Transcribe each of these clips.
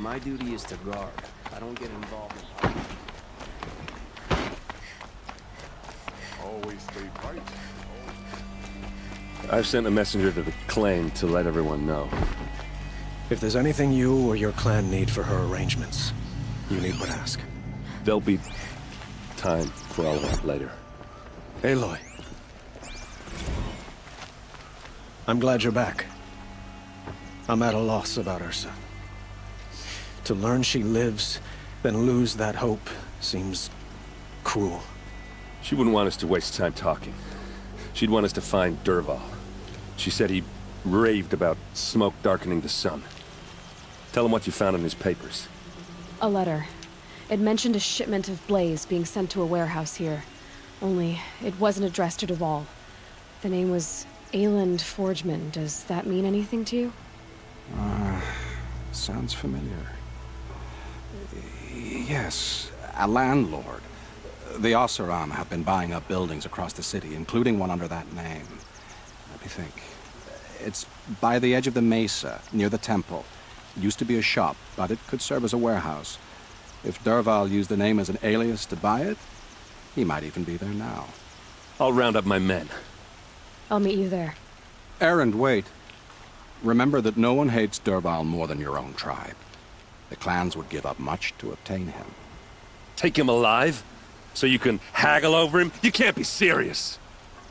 My duty is to guard. I don't get involved in politics. Always stay bright. I've sent a messenger to the claim to let everyone know. If there's anything you or your clan need for her arrangements, you need but ask. There'll be time for all of that later. Aloy. I'm glad you're back. I'm at a loss about Ursa. To learn she lives, then lose that hope, seems cruel. She wouldn't want us to waste time talking. She'd want us to find Dervahl. She said he raved about smoke darkening the sun. Tell him what you found in his papers. A letter. It mentioned a shipment of blaze being sent to a warehouse here. Only, it wasn't addressed to Dervahl. The name was Ayland Forgeman. Does that mean anything to you? Sounds familiar. Yes, a landlord. The Oseram have been buying up buildings across the city, including one under that name. Let me think. It's by the edge of the mesa, near the temple. It used to be a shop, but it could serve as a warehouse. If Dervahl used the name as an alias to buy it, he might even be there now. I'll round up my men. I'll meet you there. Erend, wait. Remember that no one hates Dervahl more than your own tribe. The clans would give up much to obtain him. Take him alive? So you can haggle over him? You can't be serious!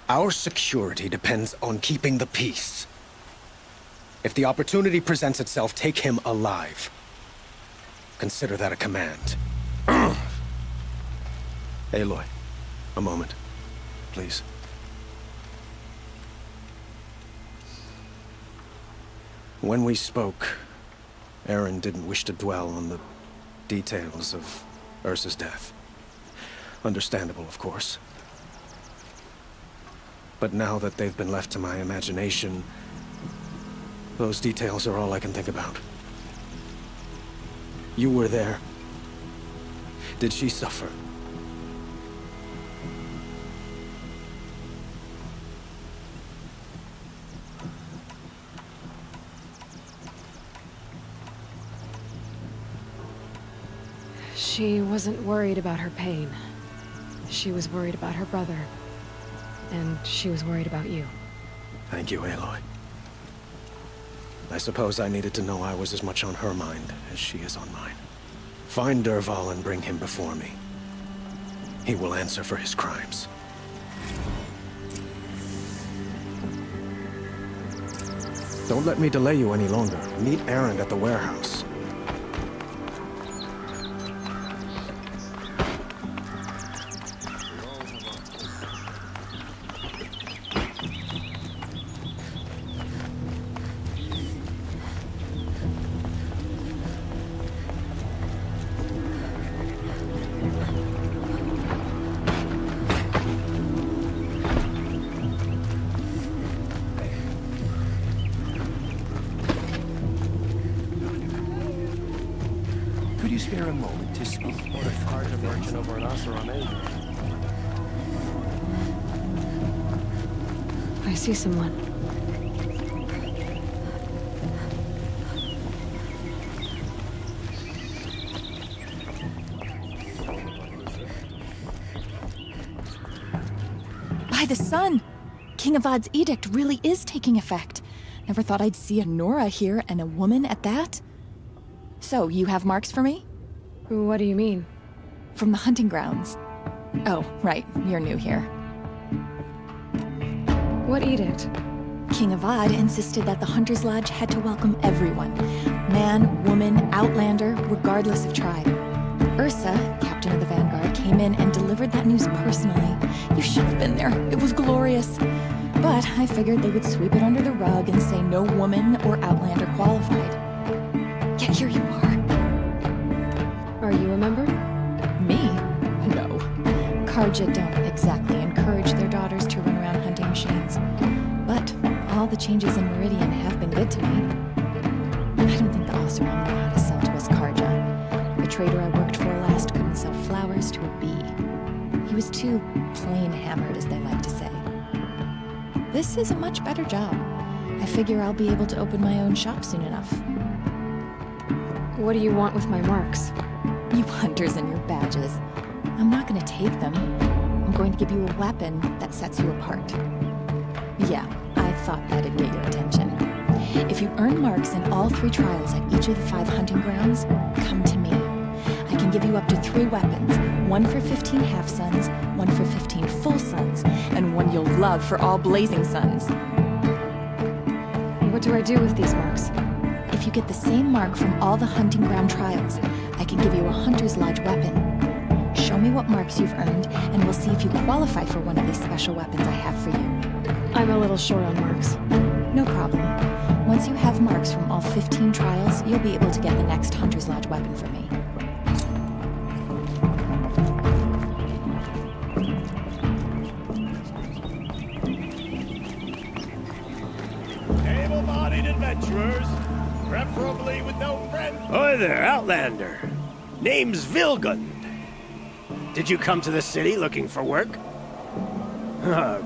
Our security depends on keeping the peace. If the opportunity presents itself, take him alive. Consider that a command. Aloy, a moment, please. When we spoke, Erend didn't wish to dwell on the details of Ursa's death. Understandable, of course. But now that they've been left to my imagination, those details are all I can think about. You were there. Did she suffer? She wasn't worried about her pain. She was worried about her brother. And she was worried about you. Thank you, Aloy. I suppose I needed to know I was as much on her mind as she is on mine. Find Dervahl and bring him before me. He will answer for his crimes. Don't let me delay you any longer. Meet Erend at the warehouse. Could you spare a moment to speak with a larger merchant over an Oseram, eh? I see someone. By the sun! King Avad's edict really is taking effect. Never thought I'd see a Nora here, and a woman at that. So, you have marks for me? What do you mean? From the hunting grounds. Oh, right, you're new here. What edict? King Avad insisted that the Hunter's Lodge had to welcome everyone. Man, woman, outlander, regardless of tribe. Ursa, captain of the Vanguard, came in and delivered that news personally. You should have been there. It was glorious. But I figured they would sweep it under the rug and say no woman or outlander qualified. Yet here you are. Are you a member? Me? No. Karja don't exactly encourage their daughters to run around hunting machines. But all the changes in Meridian have been good to me. I don't think the Oseram know how to sell to us Karja. The trader I worked for last couldn't sell flowers to a bee. He was too plain hammered, as they like to say. This is a much better job. I figure I'll be able to open my own shop soon enough. What do you want with my marks? You hunters and your badges. I'm not gonna take them. I'm going to give you a weapon that sets you apart. Yeah, I thought that'd get your attention. If you earn marks in all 3 trials at each of the 5 hunting grounds, come to me. I can give you up to 3 weapons, 1 for 15 half-suns, 1 for 15 full suns, and 1 you'll love for all blazing suns. What do I do with these marks? If you get the same mark from all the hunting ground trials, I can give you a Hunter's Lodge weapon. Show me what marks you've earned, and we'll see if you qualify for one of these special weapons I have for you. I'm a little short on marks. No problem. Once you have marks from all 15 trials, you'll be able to get the next Hunter's Lodge weapon from me. Able-bodied adventurers, preferably with no friends. Hi there, Outlander. Name's Vilgun. Did you come to the city looking for work?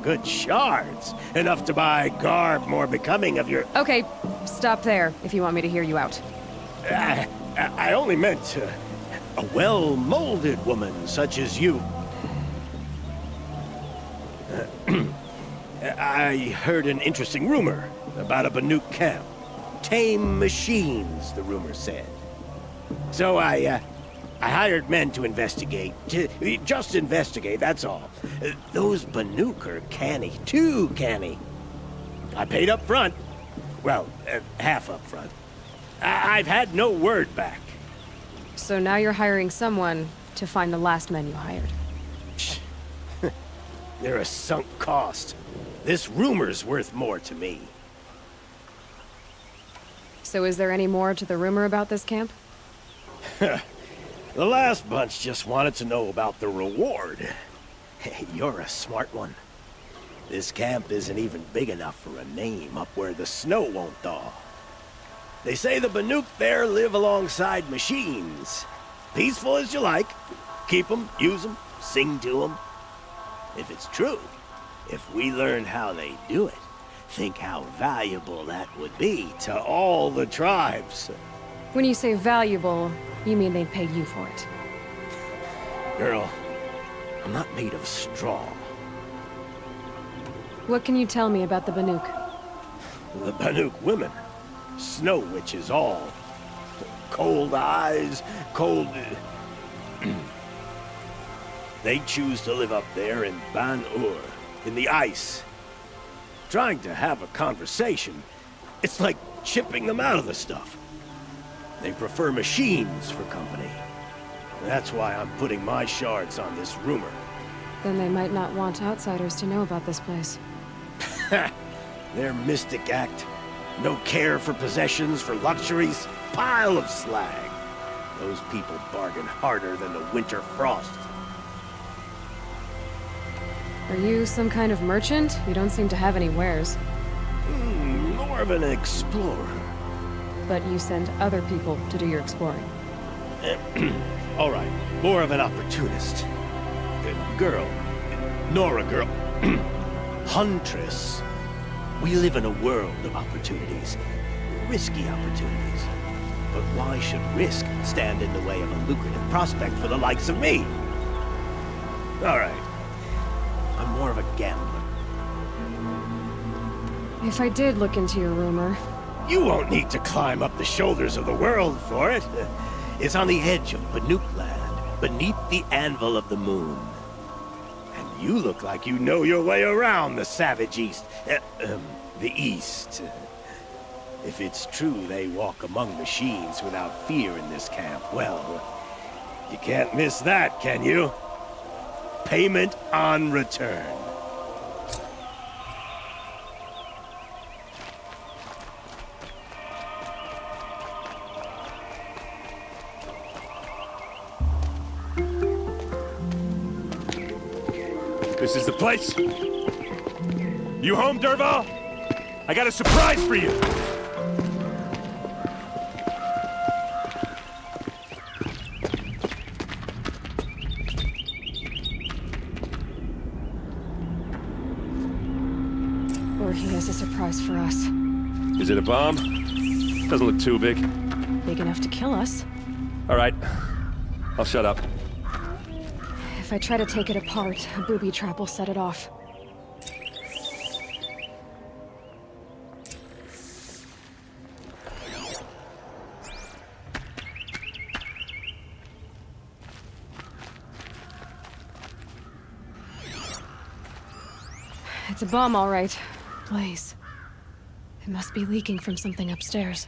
Good shards. Enough to buy garb more becoming of your... Okay, stop there if you want me to hear you out. I only meant a well-molded woman such as you. I heard an interesting rumor about a Banuk camp. Tame machines, the rumor said. So I hired men to investigate. Just investigate, that's all. Those Banuk are canny, too canny. I paid up front. Well, half up front. I've had no word back. So now you're hiring someone to find the last men you hired. They're a sunk cost. This rumor's worth more to me. So is there any more to the rumor about this camp? The last bunch just wanted to know about the reward. Hey, you're a smart one. This camp isn't even big enough for a name up where the snow won't thaw. They say the Banuk there live alongside machines. Peaceful as you like. Keep them, use them, sing to them. If it's true, if we learn how they do it, think how valuable that would be to all the tribes. When you say valuable, you mean they'd pay you for it. Girl, I'm not made of straw. What can you tell me about the Banuk? The Banuk women. Snow witches all. Cold eyes, cold... They choose to live up there in Ban-Ur, in the ice. Trying to have a conversation, it's like chipping them out of the stuff. They prefer machines for company. That's why I'm putting my shards on this rumor. Then they might not want outsiders to know about this place. Their mystic act. No care for possessions, for luxuries. Pile of slag. Those people bargain harder than the winter frost. Are you some kind of merchant? You don't seem to have any wares. More of an explorer. But you send other people to do your exploring. All right, more of an opportunist. Girl. Nora girl. Huntress. We live in a world of opportunities. Risky opportunities. But why should risk stand in the way of a lucrative prospect for the likes of me? All right. I'm more of a gambler. If I did look into your rumor... You won't need to climb up the shoulders of the world for it. It's on the edge of Banuk land, beneath the anvil of the moon. And you look like you know your way around the savage east. The east. If it's true they walk among machines without fear in this camp, well, you can't miss that, can you? Payment on return. This is the place? You home, Dervahl? I got a surprise for you! Or he has a surprise for us. Is it a bomb? Doesn't look too big. big enough to kill us. All right. I'll shut up. If I try to take it apart, a booby trap will set it off. It's a bomb, all right. Blaze. It must be leaking from something upstairs.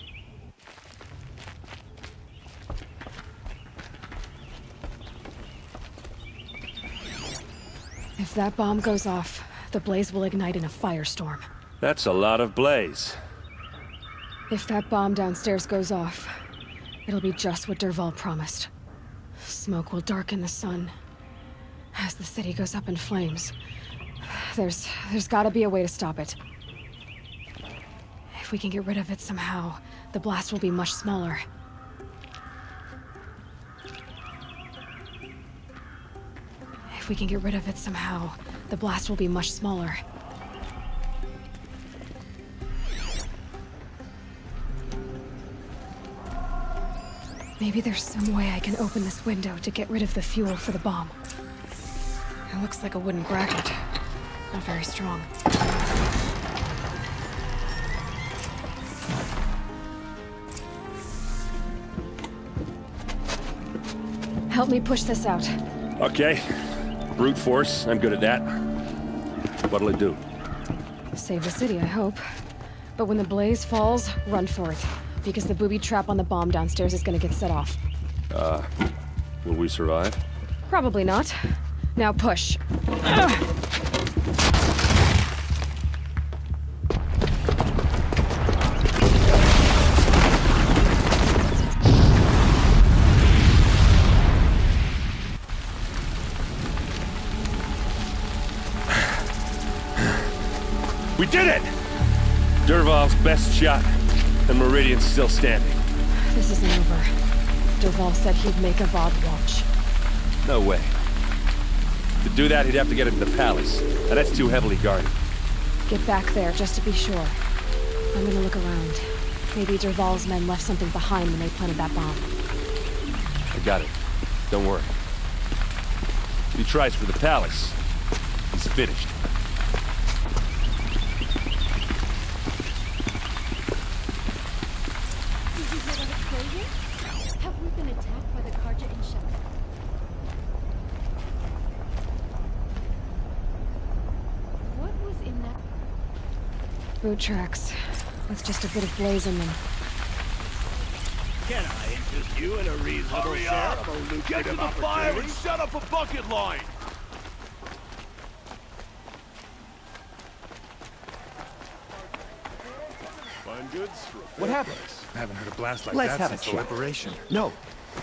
If that bomb goes off, the blaze will ignite in a firestorm. That's a lot of blaze. If that bomb downstairs goes off, it'll be just what Dervahl promised. Smoke will darken the sun. As the city goes up in flames, there's gotta be a way to stop it. If we can get rid of it somehow, the blast will be much smaller. If we can get rid of it somehow, the blast will be much smaller. Maybe there's some way I can open this window to get rid of the fuel for the bomb. It looks like a wooden bracket. Not very strong. Help me push this out. Okay. Brute force, I'm good at that. What'll it do? Save the city, I hope. But when the blaze falls, run for it. Because the booby trap on the bomb downstairs is gonna get set off. Will we survive? Probably not. Now push. We did it! Dervahl's best shot, and Meridian's still standing. This isn't over. Dervahl said he'd make a VOD watch. No way. To do that, he'd have to get into the palace, and that's too heavily guarded. Get back there, just to be sure. I'm gonna look around. Maybe Dervahl's men left something behind when they planted that bomb. I got it. Don't worry. If he tries for the palace, he's finished. Have we been attacked by the Carja in Shep? What was in that? Boot tracks, with just a bit of blaze in them. Can I interest you in a reasonable share of a lucrative Get to the fire and opportunity? set up a bucket line! Find goods? What happened? I haven't heard a blast like Let's that have a since the chat. liberation. No,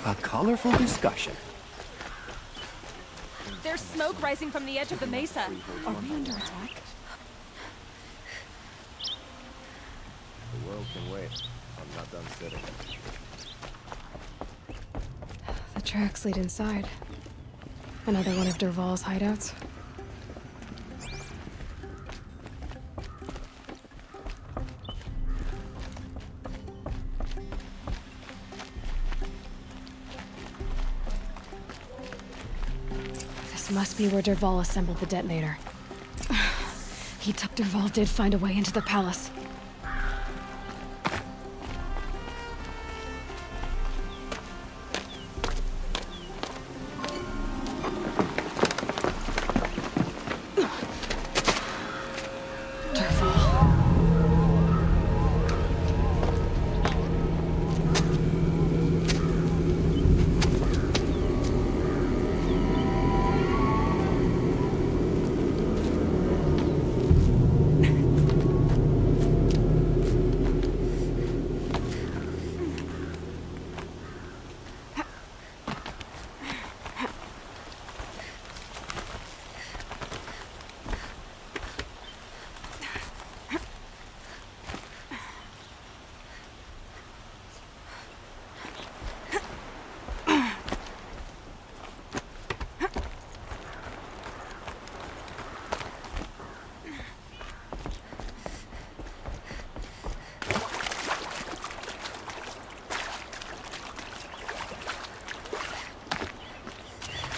a colorful discussion. There's smoke rising from the edge of the mesa. Are we under attack? The world can wait. I'm not done sitting. The tracks lead inside. Another one of Dervahl's hideouts. This must be where Dervahl assembled the detonator. Dervahl did find a way into the palace.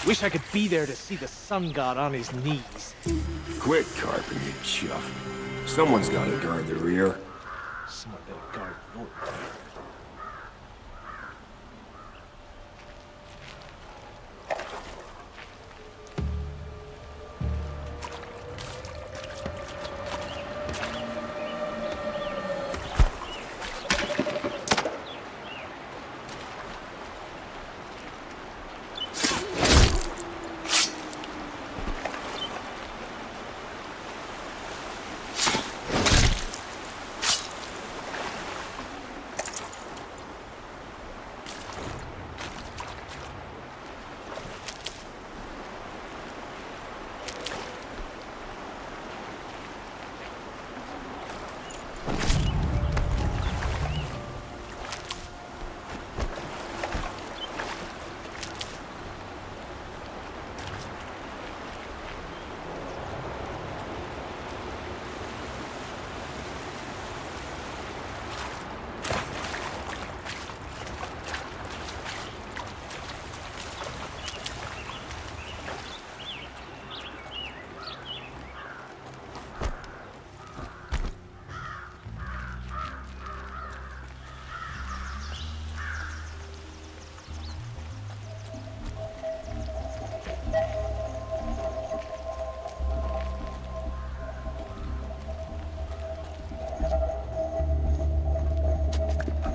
Wish I could be there to see the sun god on his knees. Quit carping, you chuff. Someone's gotta guard the rear. Someone better guard your rear.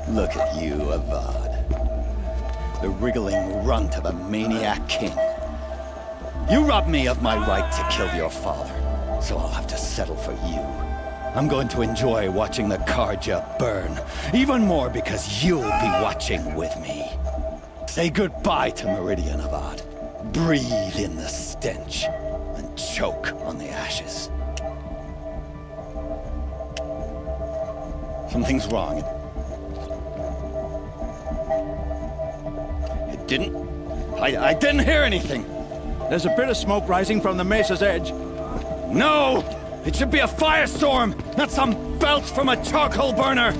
Look at you, Avad. The wriggling runt of a maniac king. You robbed me of my right to kill your father, so I'll have to settle for you. I'm going to enjoy watching the Karja burn, even more because you'll be watching with me. Say goodbye to Meridian, Avad. Breathe in the stench, and choke on the ashes. Something's wrong. I didn't hear anything. There's a bit of smoke rising from the mesa's edge. No! It should be a firestorm, not some belch from a charcoal burner!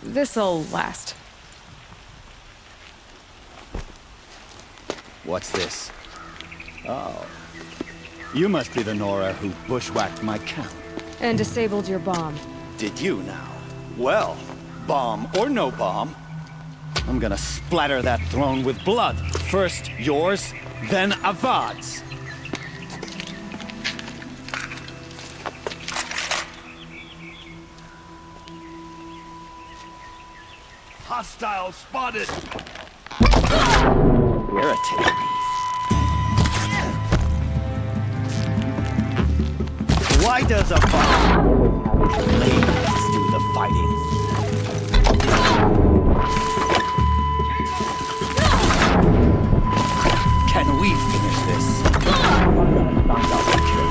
This'll last. What's this? Oh. You must be the Nora who bushwhacked my camp. And disabled your bomb. Did you now? Well, bomb or no bomb, I'm gonna splatter that throne with blood. First yours, then Avad's. Hostile spotted! Irritating. Why does a bomb always have ladies do the fighting? Can we finish this? I'm gonna find out the kill.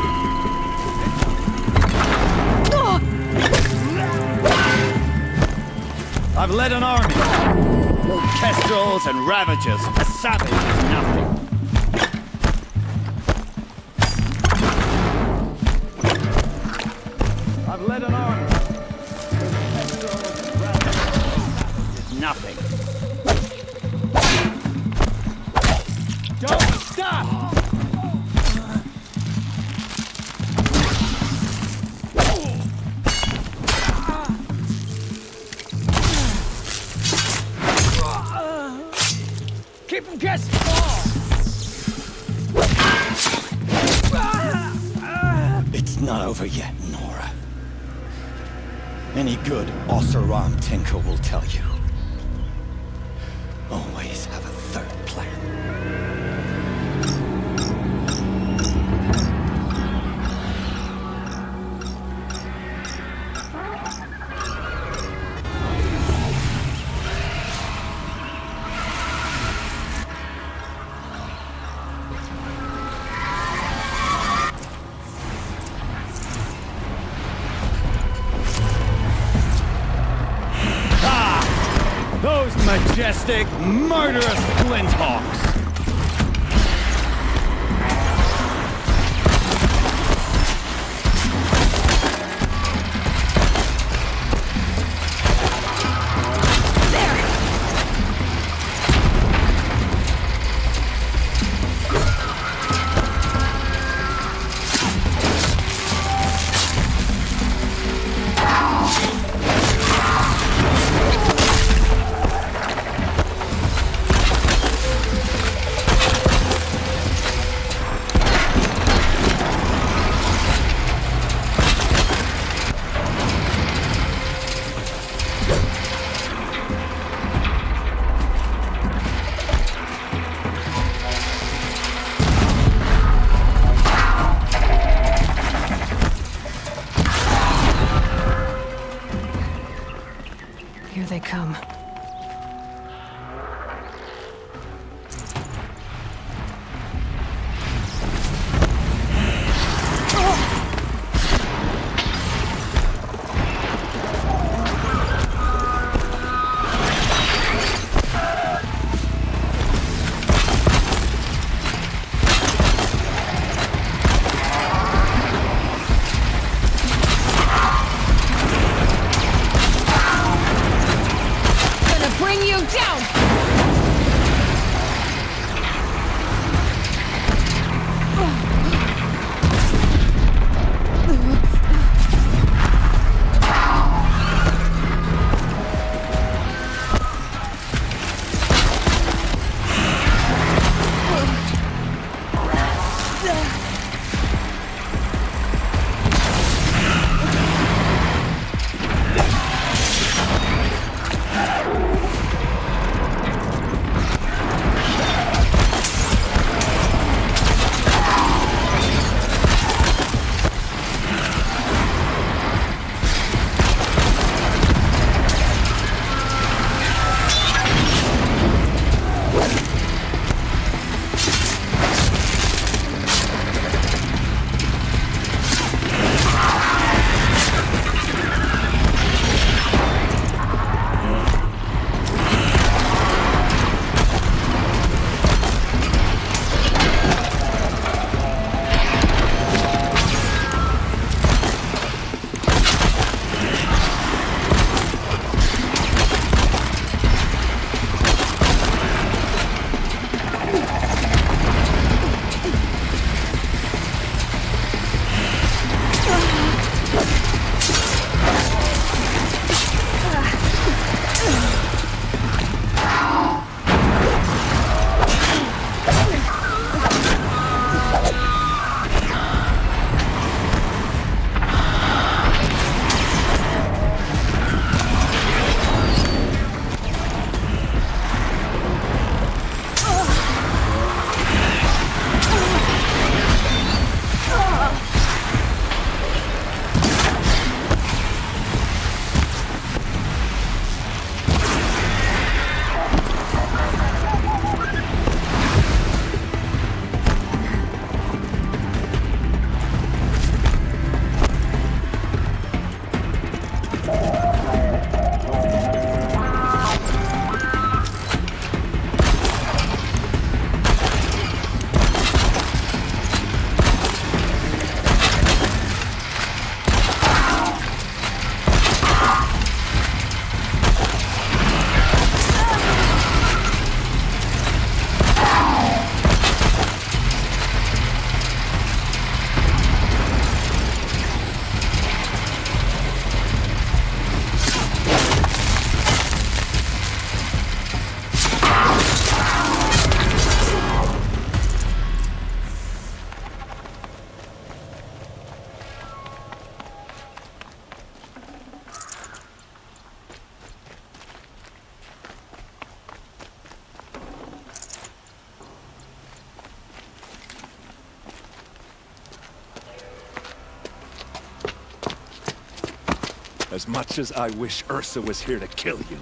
I've led an army. No kestrels and ravagers. A savage is nothing. I've led an army. No kestrels and ravagers. A savage is nothing. Don't stop! Keep him guessing! It's not over yet, Nora. Any good Oseram tinker will tell you. Always have a third plan. Majestic, murderous flinthawks! Here they come. Bring you down! As much as I wish Ursa was here to kill you,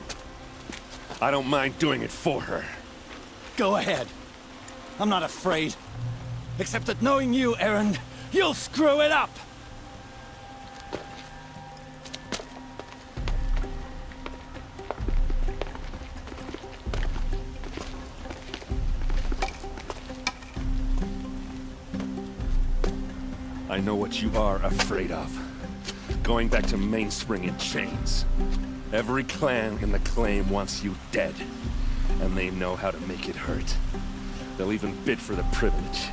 I don't mind doing it for her. Go ahead. I'm not afraid. Except that knowing you, Erend, you'll screw it up! I know what you are afraid of. Going back to Mainspring in chains. Every clan in the claim wants you dead. And they know how to make it hurt. They'll even bid for the privilege.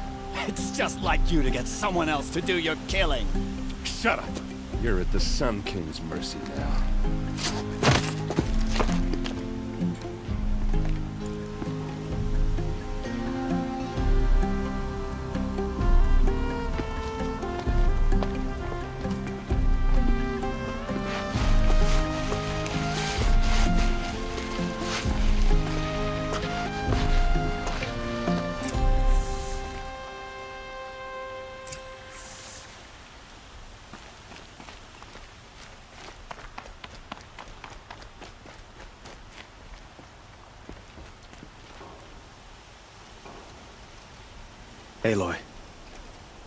It's just like you to get someone else to do your killing. Shut up! You're at the Sun King's mercy now. Aloy,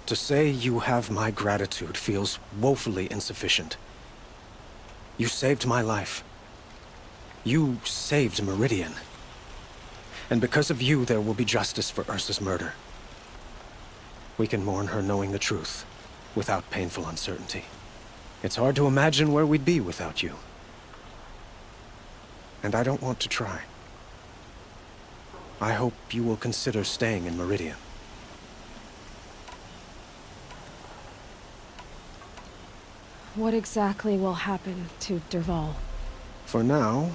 to say you have my gratitude feels woefully insufficient. You saved my life. You saved Meridian. And because of you, there will be justice for Ursa's murder. We can mourn her knowing the truth, without painful uncertainty. It's hard to imagine where we'd be without you. And I don't want to try. I hope you will consider staying in Meridian. What exactly will happen to Dervahl? For now,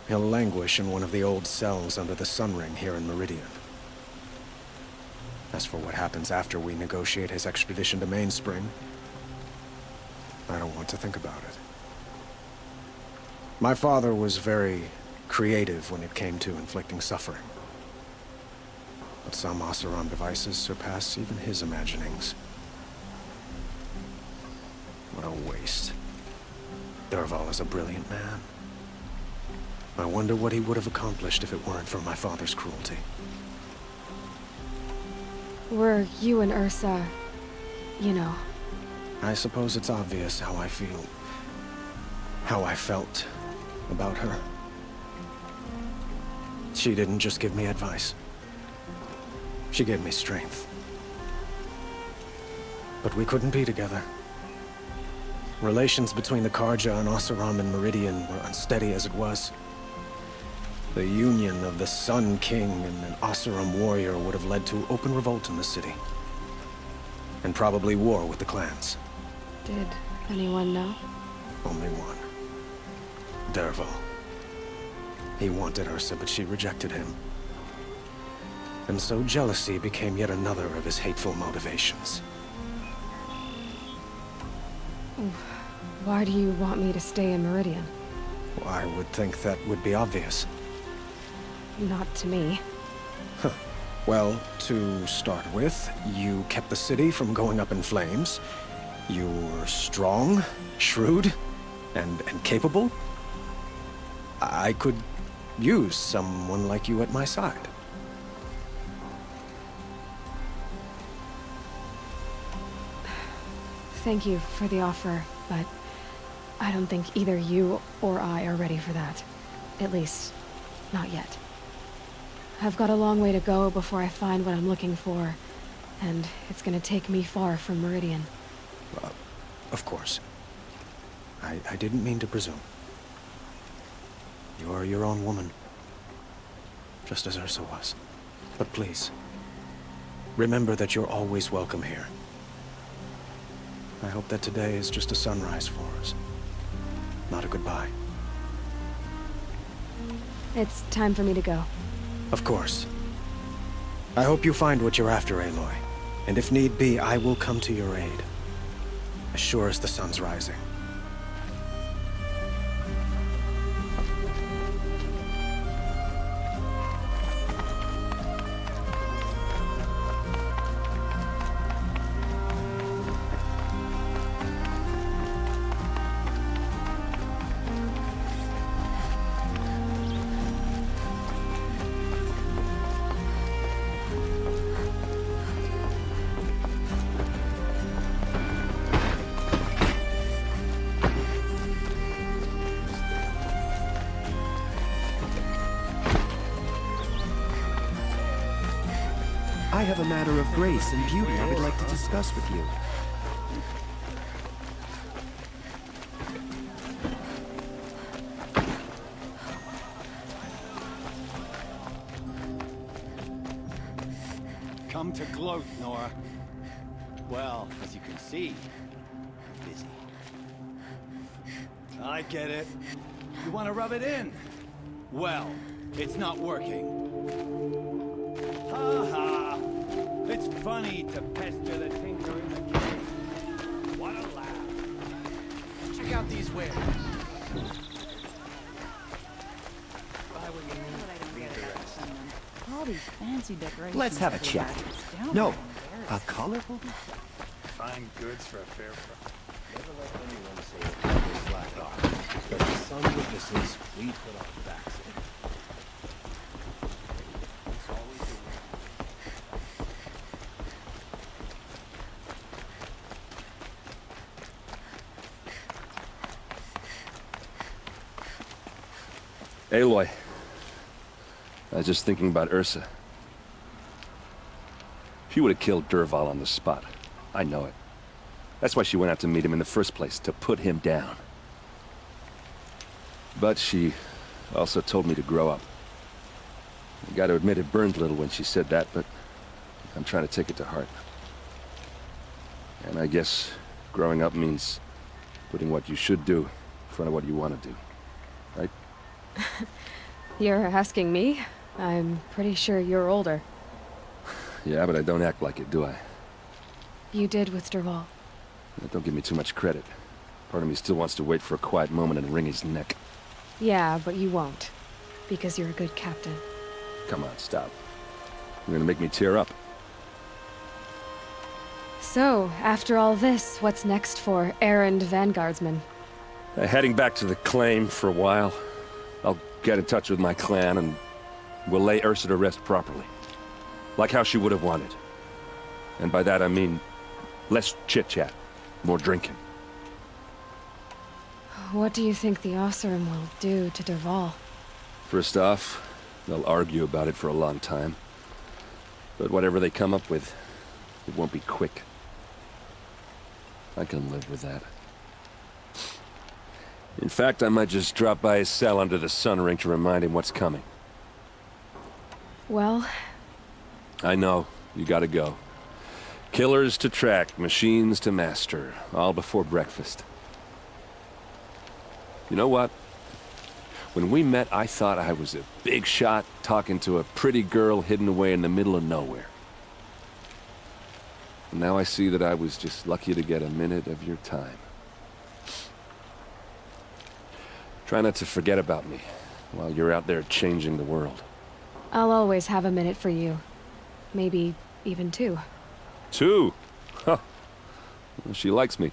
he'll languish in one of the old cells under the Sun Ring here in Meridian. As for what happens after we negotiate his extradition to Mainspring, I don't want to think about it. My father was very creative when it came to inflicting suffering. But some Oseram devices surpass even his imaginings. What a waste. Dervahl is a brilliant man. I wonder what he would have accomplished if it weren't for my father's cruelty. Were you and Ursa, you know? I suppose it's obvious how I feel. How I felt about her. She didn't just give me advice. She gave me strength. But we couldn't be together. Relations between the Karja and Oseram and Meridian were unsteady as it was. The union of the Sun King and an Oseram warrior would have led to open revolt in the city. And probably war with the clans. Did anyone know? Only one. Dervahl. He wanted Ursa, but she rejected him. And so jealousy became yet another of his hateful motivations. Why do you want me to stay in Meridian? Well, I would think that would be obvious. Not to me. Huh. Well, to start with, you kept the city from going up in flames. You were strong, shrewd, and capable. I could use someone like you at my side. Thank you for the offer, but I don't think either you or I are ready for that. At least, not yet. I've got a long way to go before I find what I'm looking for, and it's gonna take me far from Meridian. Of course. I didn't mean to presume. You are your own woman, just as Ursa was. But please, remember that you're always welcome here. I hope that today is just a sunrise for us, not a goodbye. It's time for me to go. Of course. I hope you find what you're after, Aloy. And if need be, I will come to your aid. As sure as the sun's rising. I have a matter of grace and beauty I would like to discuss with you. reason to gloat, Nora. Well, as you can see, I'm busy. I get it. You want to rub it in? Well, it's not working. Ha ha! It's funny to pester the tinker in the cave. What a laugh. Check out these wares. All these fancy decorations. Let's have a chat. No, a colorful. Fine goods for a fair price. Never let anyone say that we slacked off. Because some witnesses, we put our backs in. It's always the way. Aloy. I was just thinking about Ursa. She would have killed Dervahl on the spot. I know it. That's why she went out to meet him in the first place, to put him down. But she also told me to grow up. I gotta admit it burned a little when she said that, but I'm trying to take it to heart. And I guess growing up means putting what you should do in front of what you want to do. Right? You're asking me? I'm pretty sure you're older. Yeah, but I don't act like it, do I? You did with Dervahl. Don't give me too much credit. Part of me still wants to wait for a quiet moment and wring his neck. Yeah, but you won't. Because you're a good captain. Come on, stop. You're gonna make me tear up. So, after all this, what's next for errand vanguardsman? Heading back to the claim for a while. I'll get in touch with my clan and we'll lay Ursa to rest properly. Like how she would have wanted. And by that I mean less chit-chat, more drinking. What do you think the Oseram will do to Dervahl? First off, they'll argue about it for a long time. But whatever they come up with, it won't be quick. I can live with that. In fact, I might just drop by his cell under the sun ring to remind him what's coming. Well... I know, you gotta go. Killers to track, machines to master, all before breakfast. You know what? When we met, I thought I was a big shot talking to a pretty girl hidden away in the middle of nowhere. And now I see that I was just lucky to get a minute of your time. Try not to forget about me while you're out there changing the world. I'll always have a minute for you. Maybe even two. 2? Huh. Well, she likes me.